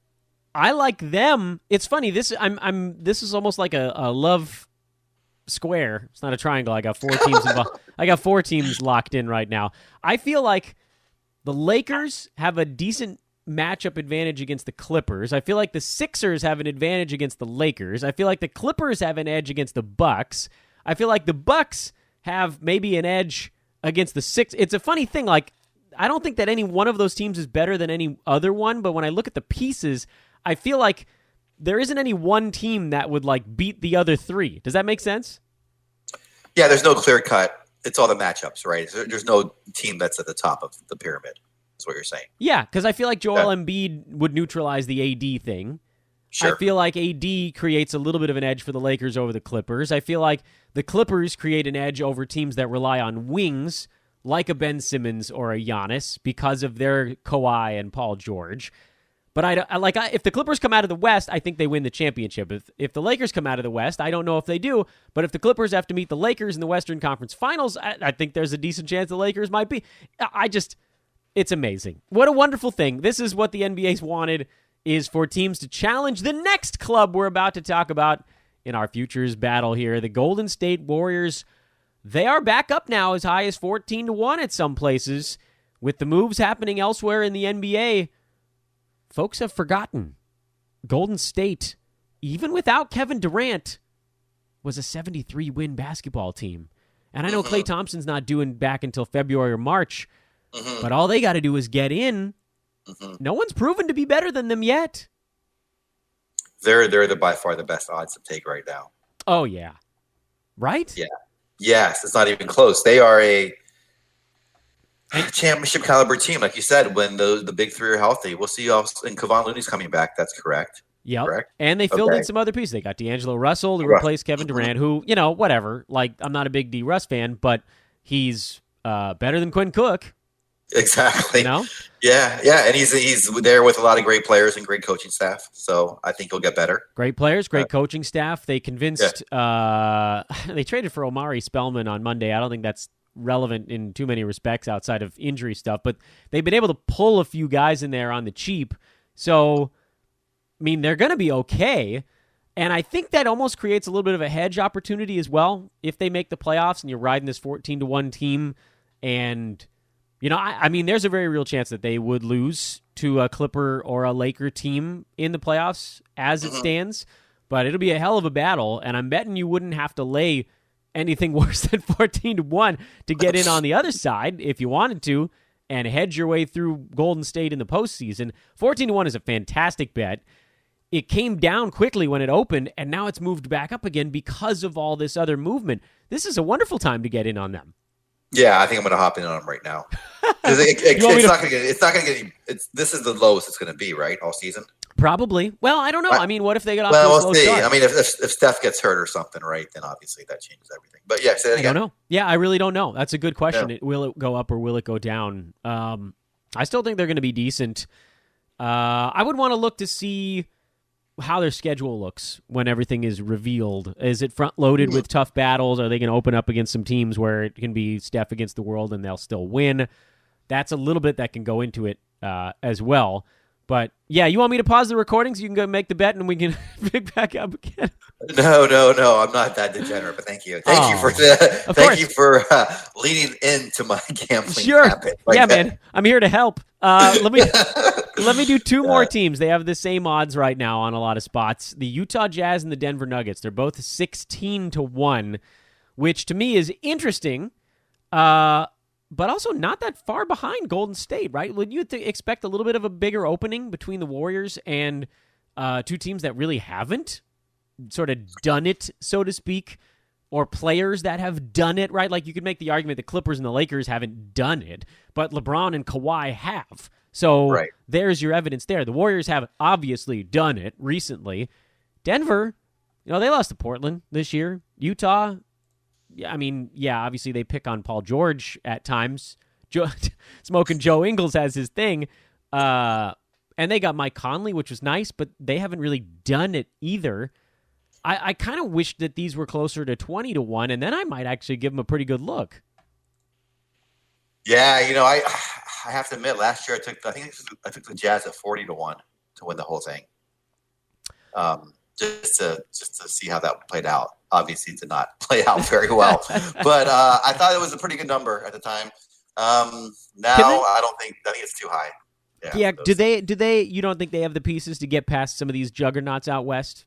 I like them. It's funny. This is almost like a love square. It's not a triangle. I got 4 teams involved. I got 4 teams locked in right now. I feel like the Lakers have a decent matchup advantage against the Clippers. I feel like the Sixers have an advantage against the Lakers. I feel like the Clippers have an edge against the Bucks. I feel like the Bucks have maybe an edge against the Sixers. It's a funny thing. Like, I don't think that any one of those teams is better than any other one, but when I look at the pieces, I feel like there isn't any one team that would like beat the other 3. Does that make sense? Yeah, there's no clear cut. It's all the matchups, right? There's no team that's at the top of the pyramid. That's what you're saying. Yeah, because I feel like Joel Embiid would neutralize the AD thing. Sure. I feel like AD creates a little bit of an edge for the Lakers over the Clippers. I feel like the Clippers create an edge over teams that rely on wings, like a Ben Simmons or a Giannis, because of their Kawhi and Paul George. But if the Clippers come out of the West, I think they win the championship. If the Lakers come out of the West, I don't know if they do. But if the Clippers have to meet the Lakers in the Western Conference Finals, I think there's a decent chance the Lakers might be. It's amazing. What a wonderful thing. This is what the NBA's wanted, is for teams to challenge the next club we're about to talk about in our futures battle here. The Golden State Warriors, they are back up now as high as 14-1 at some places. With the moves happening elsewhere in the NBA, folks have forgotten. Golden State, even without Kevin Durant, was a 73-win basketball team. And I know Klay Thompson's not due back until February or March, but all they got to do is get in. No one's proven to be better than them yet. They're by far the best odds to take right now. Oh, yeah. Right? Yeah. Yes, it's not even close. They are a championship caliber team, like you said, when the big 3 are healthy. We'll see and Kevon Looney's coming back. That's correct. Yep. Correct? And they filled in some other pieces. They got D'Angelo Russell to replace Kevin Durant, who, whatever. Like, I'm not a big D. Russ fan, but he's better than Quinn Cook. Exactly. Yeah, and he's there with a lot of great players and great coaching staff. So I think he'll get better. Great players, great coaching staff. They convinced they traded for Omari Spellman on Monday. I don't think that's relevant in too many respects outside of injury stuff, but they've been able to pull a few guys in there on the cheap. So, I mean, they're going to be okay. And I think that almost creates a little bit of a hedge opportunity as well. If they make the playoffs and you're riding this 14-1 team, and I mean, there's a very real chance that they would lose to a Clipper or a Laker team in the playoffs as it stands, but it'll be a hell of a battle, and I'm betting you wouldn't have to lay anything worse than 14-1 to get in on the other side if you wanted to and hedge your way through Golden State in the postseason. 14-1 is a fantastic bet. It came down quickly when it opened, and now it's moved back up again because of all this other movement. This is a wonderful time to get in on them. Yeah, I think I'm going to hop in on them right now. It's not going to get any. This is the lowest it's going to be, right, all season. Probably. Well, I don't know. I mean, what if they get off to a slow start? I mean, if Steph gets hurt or something, right, then obviously that changes everything. But yeah, say that again. I don't know. Yeah, I really don't know. That's a good question. Yeah. Will it go up or will it go down? I still think they're going to be decent. I would want to look to see how their schedule looks when everything is revealed. Is it front-loaded with tough battles? Are they going to open up against some teams where it can be Steph against the world and they'll still win? That's a little bit that can go into it as well. But, yeah, you want me to pause the recording so you can go make the bet and we can pick back up again? No. I'm not that degenerate, but thank you. Thank you for leading into my gambling habit. Yeah, man. I'm here to help. Let me do 2 more teams. They have the same odds right now on a lot of spots. The Utah Jazz and the Denver Nuggets. They're both 16-1, which to me is interesting. But also not that far behind Golden State, right? Would you expect a little bit of a bigger opening between the Warriors and 2 teams that really haven't sort of done it, so to speak, or players that have done it, right? Like you could make the argument the Clippers and the Lakers haven't done it, but LeBron and Kawhi have. So There's your evidence there. The Warriors have obviously done it recently. Denver, they lost to Portland this year. Utah, I mean, obviously they pick on Paul George at times. Smoking Joe Ingles has his thing. And they got Mike Conley, which was nice, but they haven't really done it either. I kind of wish that these were closer to 20-1, and then I might actually give them a pretty good look. Yeah, I have to admit, last year I took the Jazz at 40-1 to win the whole thing. Just to see how that played out. Obviously, it did not play out very well, but I thought it was a pretty good number at the time. Now I think it's too high. Yeah. Do they? You don't think they have the pieces to get past some of these juggernauts out west?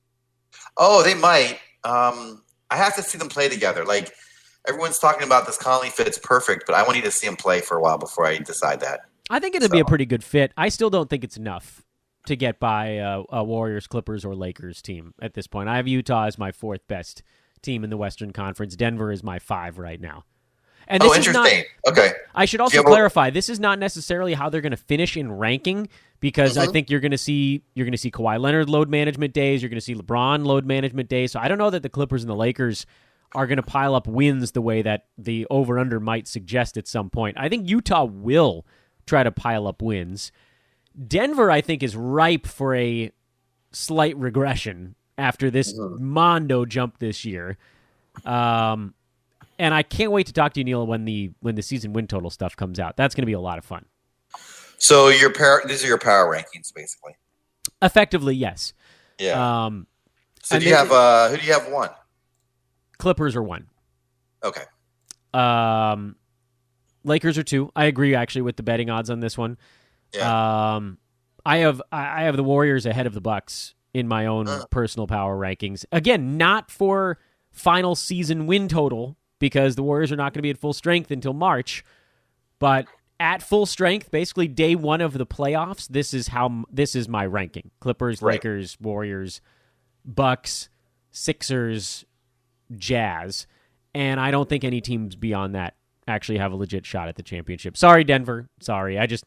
Oh, they might. I have to see them play together. Like, everyone's talking about this Conley fit's perfect, but I want you to see him play for a while before I decide that. I think it'll be a pretty good fit. I still don't think it's enough to get by a Warriors, Clippers, or Lakers team at this point. I have Utah as my fourth best team in the Western Conference. Denver is my 5 right now. And this interesting. Okay. I should also clarify, this is not necessarily how they're going to finish in ranking, because I think you're going to see Kawhi Leonard load management days. You're going to see LeBron load management days. So I don't know that the Clippers and the Lakers are going to pile up wins the way that the over-under might suggest at some point. I think Utah will try to pile up wins. Denver, I think, is ripe for a slight regression after this Mondo jump this year. And I can't wait to talk to you, Neil, when the season win total stuff comes out. That's going to be a lot of fun. So these are your power rankings, basically. Effectively, yes. Yeah. So who do you have 1? Clippers are 1. Okay. Lakers are 2. I agree, actually, with the betting odds on this one. Yeah. I have the Warriors ahead of the Bucks in my own personal power rankings. Again, not for final season win total, because the Warriors are not going to be at full strength until March, but at full strength, basically day 1 of the playoffs, this is my ranking. Clippers, right. Lakers, Warriors, Bucks, Sixers, Jazz, and I don't think any teams beyond that actually have a legit shot at the championship. Sorry, Denver. Sorry. I just...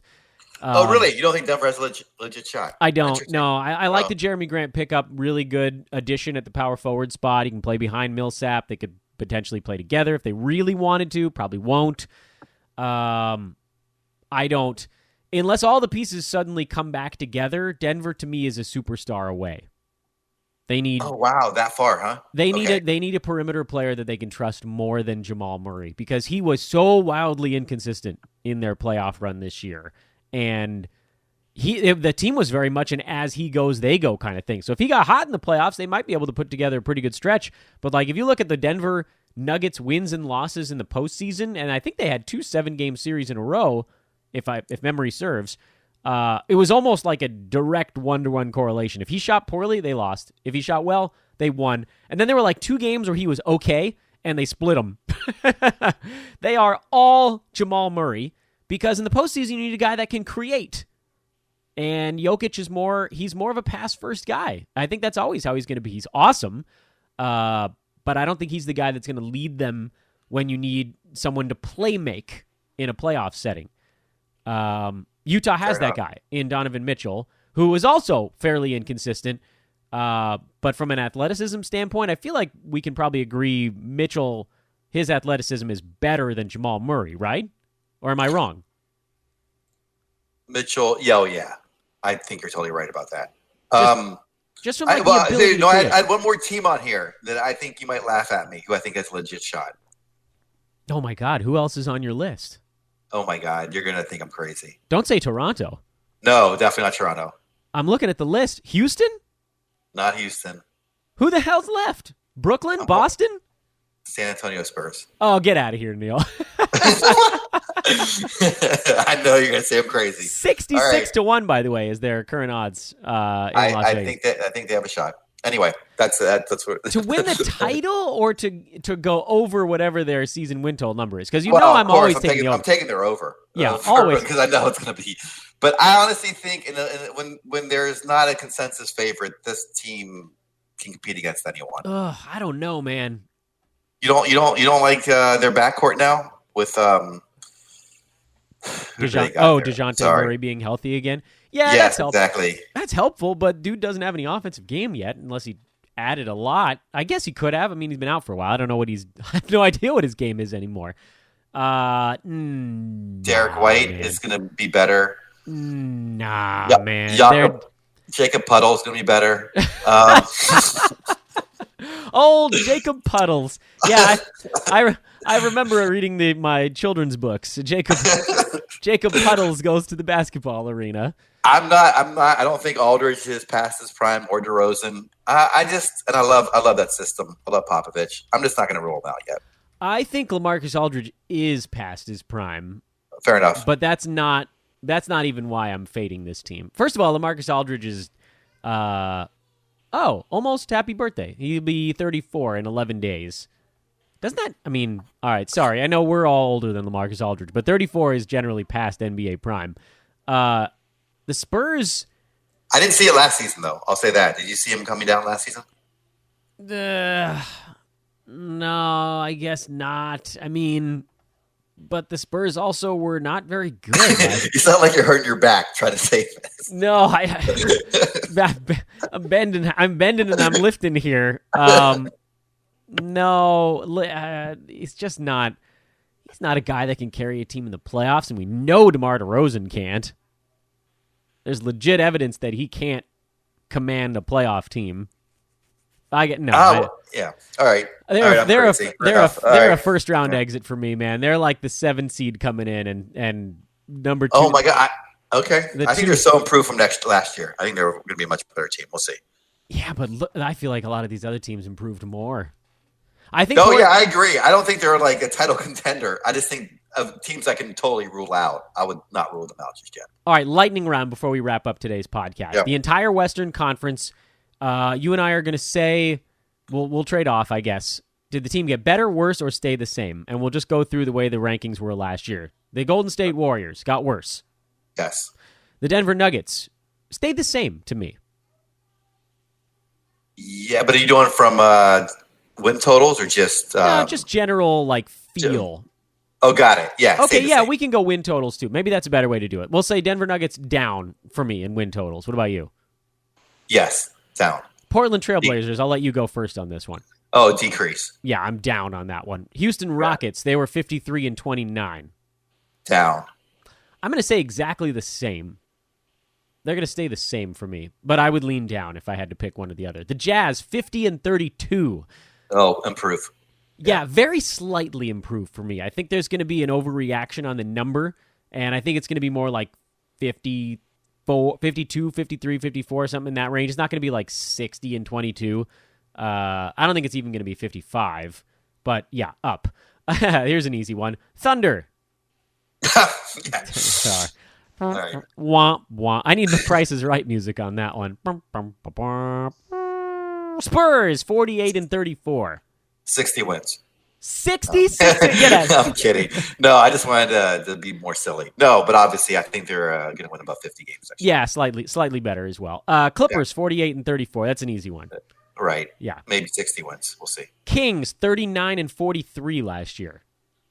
oh, really? You don't think Denver has a legit shot? I don't. No, I like the Jeremy Grant pickup. Really good addition at the power forward spot. He can play behind Millsap. They could potentially play together if they really wanted to. Probably won't. I don't. Unless all the pieces suddenly come back together, Denver to me is a superstar away. They need. Oh wow, that far, huh? They need a perimeter player that they can trust more than Jamal Murray, because he was so wildly inconsistent in their playoff run this year. And the team was very much an as he goes, they go kind of thing. So if he got hot in the playoffs, they might be able to put together a pretty good stretch. But like if you look at the Denver Nuggets wins and losses in the postseason, and I think they had 2 7-game series in a row, if memory serves, it was almost like a direct 1-to-1 correlation. If he shot poorly, they lost. If he shot well, they won. And then there were like 2 games where he was okay, and they split him. They are all Jamal Murray. Because in the postseason, you need a guy that can create. And Jokic is more of a pass-first guy. I think that's always how he's going to be. He's awesome, but I don't think he's the guy that's going to lead them when you need someone to play make in a playoff setting. Utah has that guy in Donovan Mitchell, who is also fairly inconsistent. But from an athleticism standpoint, I feel like we can probably agree Mitchell, his athleticism is better than Jamal Murray, right? Or am I wrong? Mitchell, yeah. I think you're totally right about that. Just from the ability to I had one more team on here that I think you might laugh at me, who I think has a legit shot. Oh, my God. Who else is on your list? Oh, my God. You're going to think I'm crazy. Don't say Toronto. No, definitely not Toronto. I'm looking at the list. Houston? Not Houston. Who the hell's left? Brooklyn? Boston? San Antonio Spurs. Oh, get out of here, Neil. I know you're going to say I'm crazy. 66-1, by the way, is their current odds in Las Vegas. I think they have a shot. Anyway, that's what to win the title or to go over whatever their season win total number is, because I'm always taking the over. I'm taking their over. Yeah, always, because I know it's going to be. But I honestly think when there's not a consensus favorite, this team can compete against anyone. I don't know, man. You don't like their backcourt now with DeJounte Murray being healthy again. Yeah, yes, that's helpful. Exactly. That's helpful, but dude doesn't have any offensive game yet, unless he added a lot. I guess he could have. I mean, he's been out for a while. I have no idea what his game is anymore. Derek White is going to be better. Man. Jakob Puddle is going to be better. Old Jacob Puddles. Yeah, I remember reading my children's books. Jacob Puddles goes to the basketball arena. I don't think Aldridge is past his prime or DeRozan. I love that system. I love Popovich. I'm just not going to rule him out yet. I think LaMarcus Aldridge is past his prime. Fair enough. But that's not even why I'm fading this team. First of all, LaMarcus Aldridge is almost happy birthday. He'll be 34 in 11 days. Doesn't that, all right, sorry. I know we're all older than LaMarcus Aldridge, but 34 is generally past NBA prime. The Spurs... I didn't see it last season, though. I'll say that. Did you see him coming down last season? No, I guess not. But the Spurs also were not very good. You sound like you're hurting your back trying to say this. No, I'm bending and I'm lifting here. No, he's just not. He's not a guy that can carry a team in the playoffs, and we know DeMar DeRozan can't. There's legit evidence that he can't command a playoff team. Yeah. All right. They're a first round exit for me, man. They're like the 7 seed coming in and number 2. Oh my God. Okay. I think they're so improved from last year. I think they're going to be a much better team. We'll see. Yeah, but I feel like a lot of these other teams improved more. I agree. I don't think they're like a title contender. I just think of teams I can totally rule out. I would not rule them out just yet. All right, lightning round before we wrap up today's podcast. Yep. The entire Western Conference, you and I are going to say, we'll trade off, I guess. Did the team get better, worse, or stay the same? And we'll just go through the way the rankings were last year. The Golden State Warriors got worse. Yes. The Denver Nuggets stayed the same to me. Yeah, but are you doing from win totals or just... no, just general, feel. Oh, got it. Yeah. Okay, yeah, we can go win totals, too. Maybe that's a better way to do it. We'll say Denver Nuggets down for me in win totals. What about you? Yes, down. Portland Trailblazers, I'll let you go first on this one. Oh, decrease. Yeah, I'm down on that one. Houston Rockets, they were 53 and 29. Down. I'm going to say exactly the same. They're going to stay the same for me, but I would lean down if I had to pick one or the other. The Jazz, 50 and 32. Oh, improve. Yeah, very slightly improved for me. I think there's going to be an overreaction on the number, and I think it's going to be more like 54, 52, 53, 54, something in that range. It's not going to be like 60 and 22. I don't think it's even going to be 55, but yeah, up. Here's an easy one. Thunder. Sorry. Right. Womp, womp. I need the Price is Right music on that one. Spurs, 48 and 34. 60 wins. 66? Get out. I'm kidding. No, I just wanted to be more silly. No, but obviously I think they're going to win about 50 games. Actually. Yeah, slightly better as well. Clippers, 48 and 34. That's an easy one. Right. Yeah. Maybe 60 wins. We'll see. Kings, 39 and 43 last year.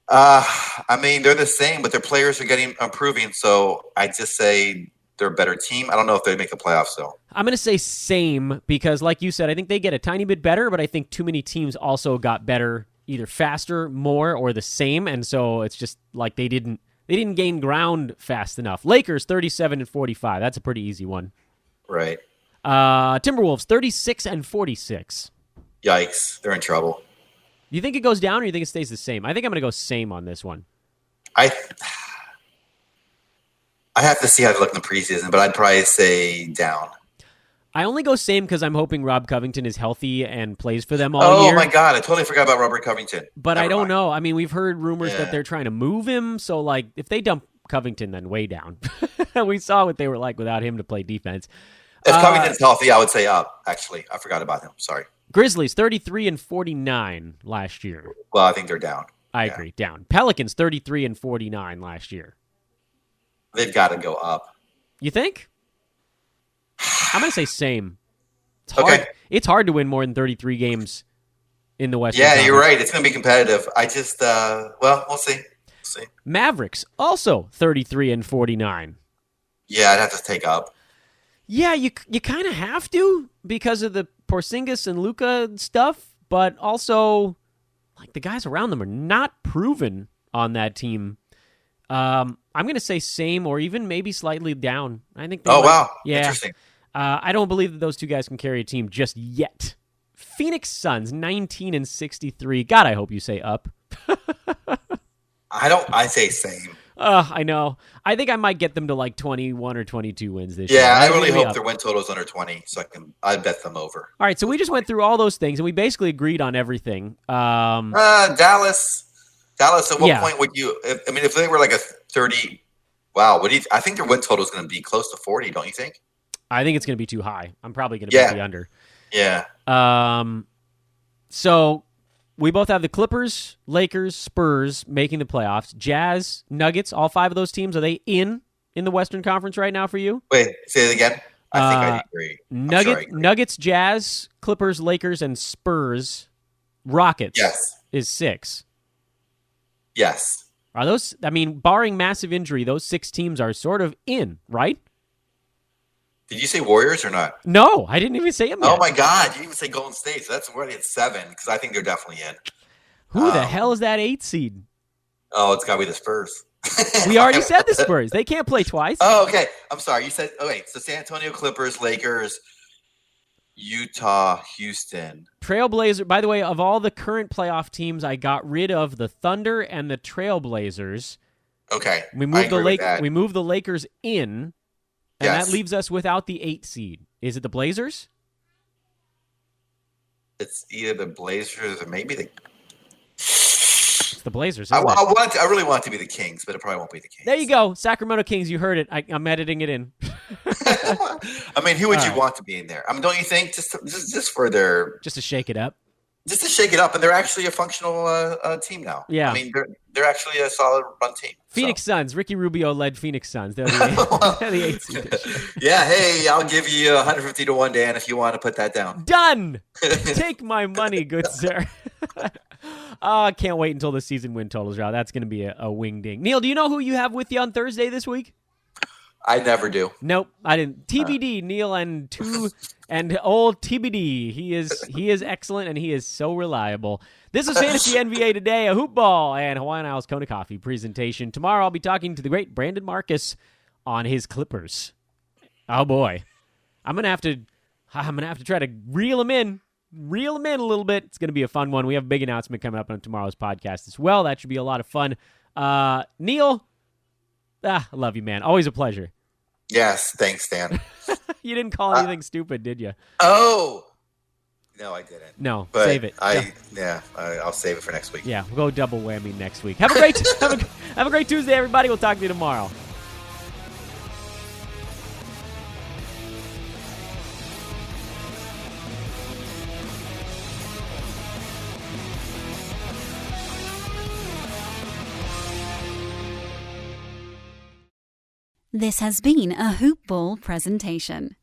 They're the same, but their players are improving. So I just say they're a better team. I don't know if they make the playoffs, though. I'm going to say same because, like you said, I think they get a tiny bit better, but I think too many teams also got better either faster, more, or the same. And so it's just like they didn't gain ground fast enough. Lakers, 37 and 45. That's a pretty easy one. Right. Timberwolves, 36 and 46. Yikes. They're in trouble. You think it goes down or you think it stays the same? I think I'm going to go same on this one. I have to see how they look in the preseason, but I'd probably say down. I only go same because I'm hoping Rob Covington is healthy and plays for them all year. Oh, my God. I totally forgot about Robert Covington. But I don't know. We've heard rumors that they're trying to move him. So, if they dump Covington, then way down. We saw what they were like without him to play defense. If Covington's healthy, I would say up, actually. I forgot about him. Sorry. Grizzlies, 33 and 49 last year. Well, I think they're down. I agree, down. Pelicans, 33 and 49 last year. They've got to go up. You think? I'm going to say same. It's hard. It's hard to win more than 33 games in the Western Conference. You're right. It's going to be competitive. I just, we'll see. Maveriks, also 33 and 49. Yeah, I'd have to take up. Yeah, you kind of have to because of the Porzingis and Luka stuff, but also the guys around them are not proven on that team. I'm going to say same or even maybe slightly down. I think. Wow. Yeah. Interesting. I don't believe that those two guys can carry a team just yet. Phoenix Suns, 19-63. God, I hope you say up. I say same. I know. I think I might get them to like 21 or 22 wins this year. Yeah, I really Maybe hope up. their win total is under 20, so I'd bet them over. All right, so we just went through all those things, and we basically agreed on everything. Dallas. At what point would you? If they were like a 30, wow. I think their win total is going to be close to 40. Don't you think? I think it's going to be too high. I'm probably going to bet the under. Yeah. So we both have the Clippers, Lakers, Spurs making the playoffs. Jazz, Nuggets, all 5 of those teams, are they in the Western Conference right now for you? Wait, say it again. I think I agree. Nuggets, Jazz, Clippers, Lakers, and Spurs, Rockets. Yes. Is 6. Yes. Are those? Barring massive injury, those 6 teams are sort of in, right? Did you say Warriors or not? No, I didn't even say them yet. Oh my God, you didn't even say Golden State. So that's already at 7 because I think they're definitely in. Who the hell is that 8 seed? Oh, it's got to be the Spurs. We already said the Spurs. They can't play twice. Oh, okay. I'm sorry. You said, so San Antonio Clippers, Lakers, Utah, Houston. Trailblazer, by the way, of all the current playoff teams, I got rid of the Thunder and the Trailblazers. Okay. We moved the Lakers in, and that leaves us without the 8 seed. Is it the Blazers? It's either the Blazers or maybe the... It's the Blazers. I really want it to be the Kings, but it probably won't be the Kings. There you go. Sacramento Kings, you heard it. I'm editing it in. Who would you want to be in there? Don't you think just for their... Just to shake it up? Just to shake it up, and they're actually a functional team now. Yeah. They're actually a solid run team. Phoenix Suns. Ricky Rubio led Phoenix Suns. They're the 8 seed this year. Yeah, hey, I'll give you 150 to 1, Dan, if you want to put that down. Done! Take my money, good sir. I can't wait until the season win totals are out. That's going to be a wing ding. Neil, do you know who you have with you on Thursday this week? I never do. Nope, I didn't. TBD, Neil and old TBD. He is excellent and he is so reliable. This is Fantasy NBA Today, a hoop ball and Hawaiian Isles Kona Coffee presentation. Tomorrow I'll be talking to the great Brandon Marcus on his Clippers. Oh boy, I'm gonna have to try to reel him in a little bit. It's gonna be a fun one. We have a big announcement coming up on tomorrow's podcast as well. That should be a lot of fun. Neil. I love you, man. Always a pleasure. Yes, thanks, Dan. You didn't call anything stupid, did you? Oh, no, I didn't. No, but save it. I'll save it for next week. Yeah, we'll go double whammy next week. Have a great have a great Tuesday, everybody. We'll talk to you tomorrow. This has been a Hoop Ball presentation.